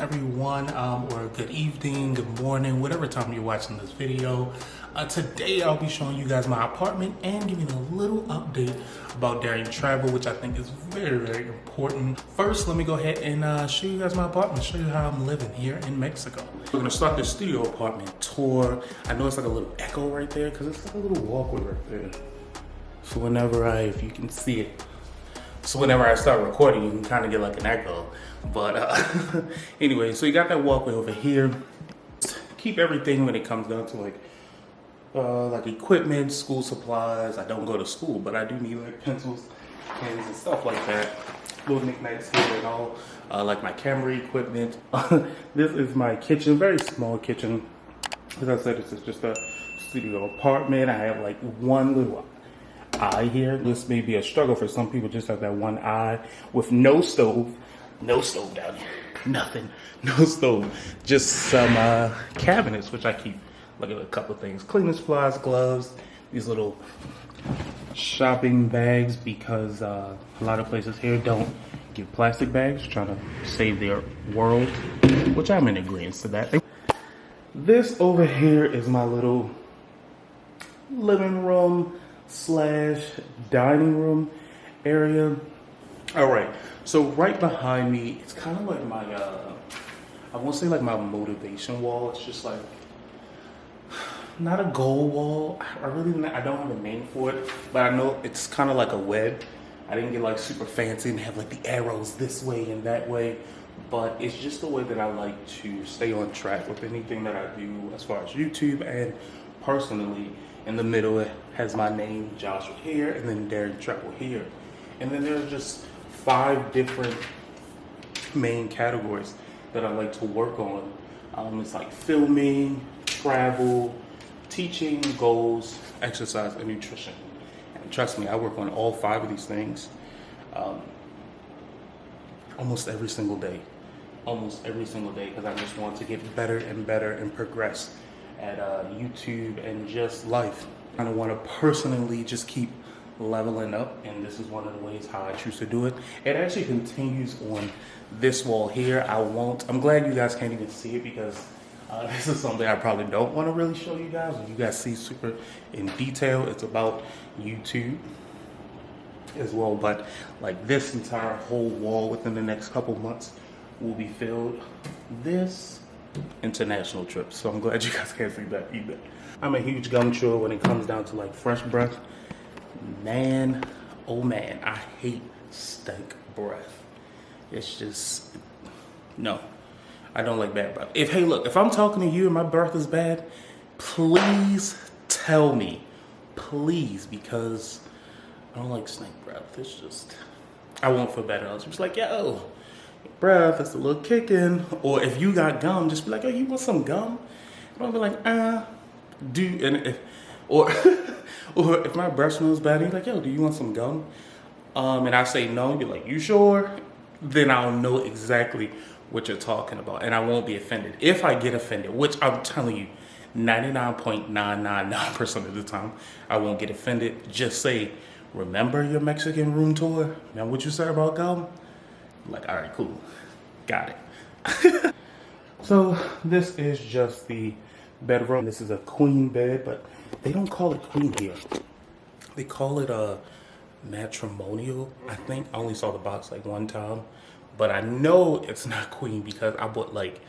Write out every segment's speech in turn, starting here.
everyone, or good evening, good morning, whatever time you're watching this video. Today I'll be showing you guys my apartment and giving a little update about during travel, which I think is very, very important. First, let me go ahead and show you guys my apartment, show you how I'm living here in Mexico. We're gonna start the studio apartment tour. I know it's like a little echo right there because it's like a little walkway right there. So whenever if you can see it, so whenever I start recording, you can kind of get like an echo. But anyway, so you got that walkway over here. Keep everything when it comes down to like equipment, school supplies. I don't go to school, but I do need like pencils, pens, and stuff like that. Little knickknacks here and all. Like my camera equipment. This is my kitchen, very small kitchen. As I said, this is just a studio apartment. I have like one little eye here. This may be a struggle for some people, just have that one eye with no stove down here, nothing, no stove, just some cabinets, which I keep like a couple of things, cleaning supplies, gloves, these little shopping bags, because a lot of places here don't give plastic bags, trying to save their world, which I'm in agreement to that. This over here is my little living room / dining room area. All right, so right behind me, it's kind of like my I won't say like my motivation wall. It's just like not a goal wall. I don't have a name for it, but I know it's kind of like a web. I didn't get like super fancy and have like the arrows this way and that way, but it's just the way that I like to stay on track with anything that I do as far as YouTube and personally. In the middle, it has my name, Joshua, here, and then Darren Travel here. And then there's just 5 different main categories that I like to work on. It's like filming, travel, teaching, goals, exercise, and nutrition. And trust me, I work on all 5 of these things almost every single day. Because I just want to get better and better and progress at YouTube and just life. I kind of want to personally just keep leveling up, and this is one of the ways how I choose to do it. It actually continues on this wall here. I'm glad you guys can't even see it, because this is something I probably don't want to really show you guys. When you guys see super in detail, it's about YouTube as well. But like this entire whole wall within the next couple months will be filled this international trip. So I'm glad you guys can't see that either. I'm a huge gum chewer when it comes down to like fresh breath. Man, oh man, I hate stank breath. It's just, no, I don't like bad breath. If I'm talking to you and my breath is bad, please tell me, please, because I don't like stank breath. It's just, I won't feel better. I'll just be like, yo, breath, that's a little kicking. Or if you got gum, just be like, oh, you want some gum? And I'll be like, or if my breath smells bad, he's like, yo, do you want some gum? And I say no, you'd be like, you sure? Then I'll know exactly what you're talking about, and I won't be offended. If I get offended, which I'm telling you, 99.999% of the time, I won't get offended. Just say, remember your Mexican room tour? Remember what you said about gum? I'm like, all right, cool, got it. So this is just the bedroom. This is a queen bed, but they don't call it queen here. They call it a matrimonial. I think I only saw the box like one time, but I know it's not queen because I bought like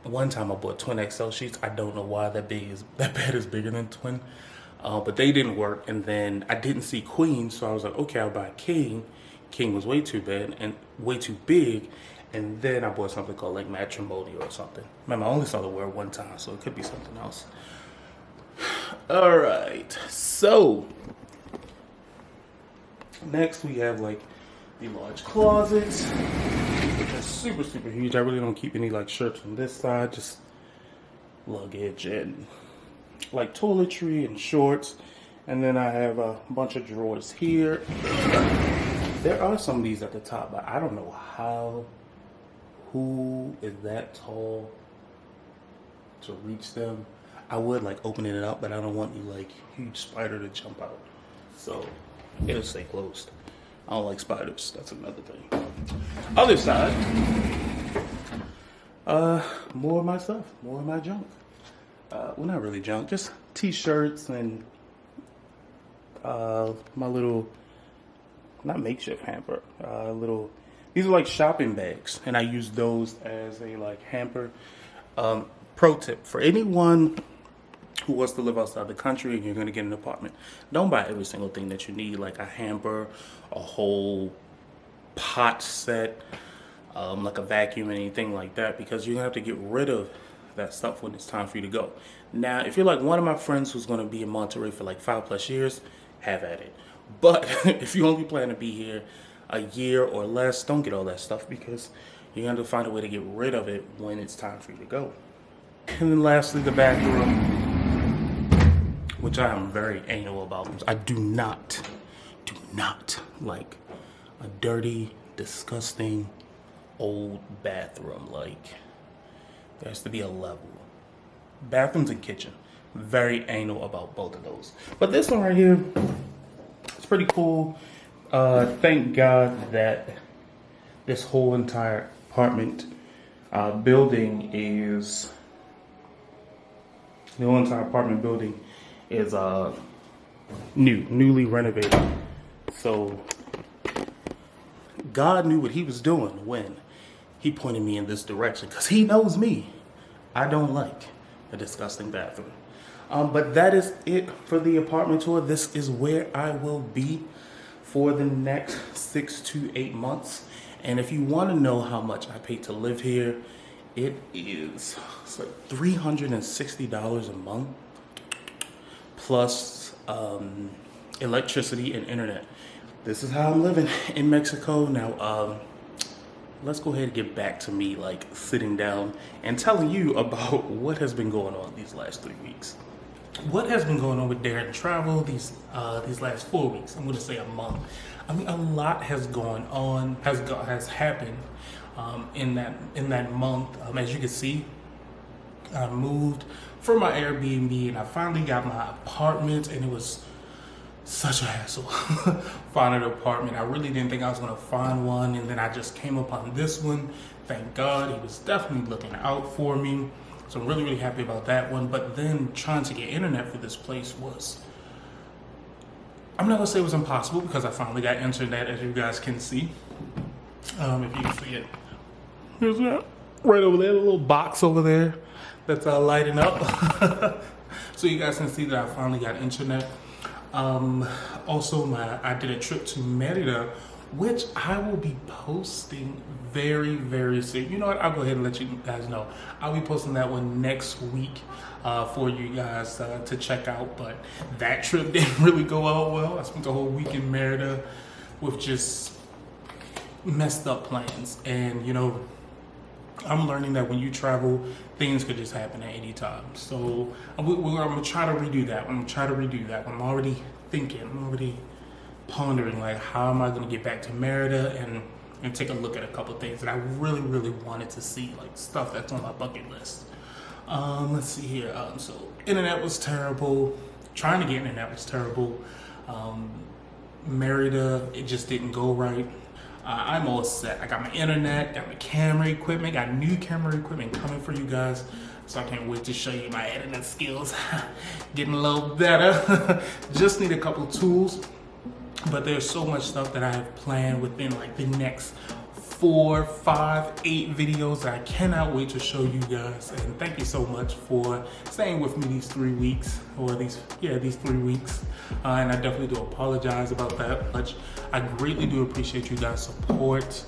one time I bought twin XL sheets. I don't know why that bed is bigger than twin, but they didn't work. And then I didn't see queen, so I was like, okay, I'll buy king. King was way too big, and then I bought something called like matrimonial or something. Remember, I only saw the word one time, so it could be something else. All right, so next we have like the large closets, which are super, super huge. I really don't keep any like shirts on this side, just luggage and like toiletry and shorts. And then I have a bunch of drawers here. There are some of these at the top, but I don't know who is that tall to reach them. I would like open it up, but I don't want any like huge spider to jump out. So it'll stay closed. I don't like spiders, that's another thing. Other side, more of my stuff, more of my junk. Well, not really junk, just t-shirts and my little, not makeshift hamper, these are like shopping bags, and I use those as a like hamper. Pro tip for anyone who wants to live outside the country and you're going to get an apartment, don't buy every single thing that you need, like a hamper, a whole pot set, like a vacuum, anything like that, because you're going to have to get rid of that stuff when it's time for you to go. Now, if you're like one of my friends who's going to be in Monterey for like 5+ years, have at it. But if you only plan to be here a year or less, don't get all that stuff, because you're going to find a way to get rid of it when it's time for you to go. And then lastly, the bathroom, which I am very anal about. I do not like a dirty, disgusting, old bathroom. Like, there has to be a level. Bathrooms and kitchen, very anal about both of those. But this one right here, it's pretty cool. Thank God that this whole entire apartment building is newly renovated. So God knew what he was doing when he pointed me in this direction, because he knows me. I don't like a disgusting bathroom. But that is it for the apartment tour. This is where I will be for the next 6 to 8 months. And if you want to know how much I pay to live here, it's like $360 a month plus electricity and internet. This is how I'm living in Mexico. Now, let's go ahead and get back to me like sitting down and telling you about what has been going on these last 3 weeks. What has been going on with Darren Travel these last 4 weeks? I'm going to say a month. I mean, a lot has gone on, has happened in that month. As you can see, I moved from my Airbnb and I finally got my apartment, and it was such a hassle finding an apartment. I really didn't think I was going to find one, and then I just came upon this one. Thank God, he was definitely looking out for me. So I'm really, really happy about that one. But then trying to get internet for this place was, I'm not gonna say it was impossible, because I finally got internet, as you guys can see. If you can see it, here's that right over there, the little box over there that's lighting up. So you guys can see that I finally got internet. Also, I did a trip to Merida, which I will be posting very, very soon. You know what? I'll go ahead and let you guys know. I'll be posting that one next week for you guys to check out. But that trip didn't really go out well. I spent the whole week in Merida with just messed up plans. And, you know, I'm learning that when you travel, things could just happen at any time. So I'm going to try to redo that one. I'm already thinking, I'm already pondering, like, how am I going to get back to Merida and take a look at a couple of things that I really, really wanted to see, like stuff that's on my bucket list. Let's see here. So internet was terrible. Trying to get internet was terrible. Merida, it just didn't go right. I'm all set. I got my internet, got my camera equipment, got new camera equipment coming for you guys. So I can't wait to show you my editing skills. Getting a little better. Just need a couple tools. But there's so much stuff that I have planned within like the next 4, 5, 8 videos that I cannot wait to show you guys. And thank you so much for staying with me these 3 weeks, or these 3 weeks. And I definitely do apologize about that much. I greatly do appreciate you guys' support.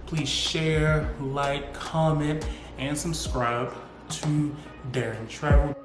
Please share, like, comment, and subscribe to Darren Travel.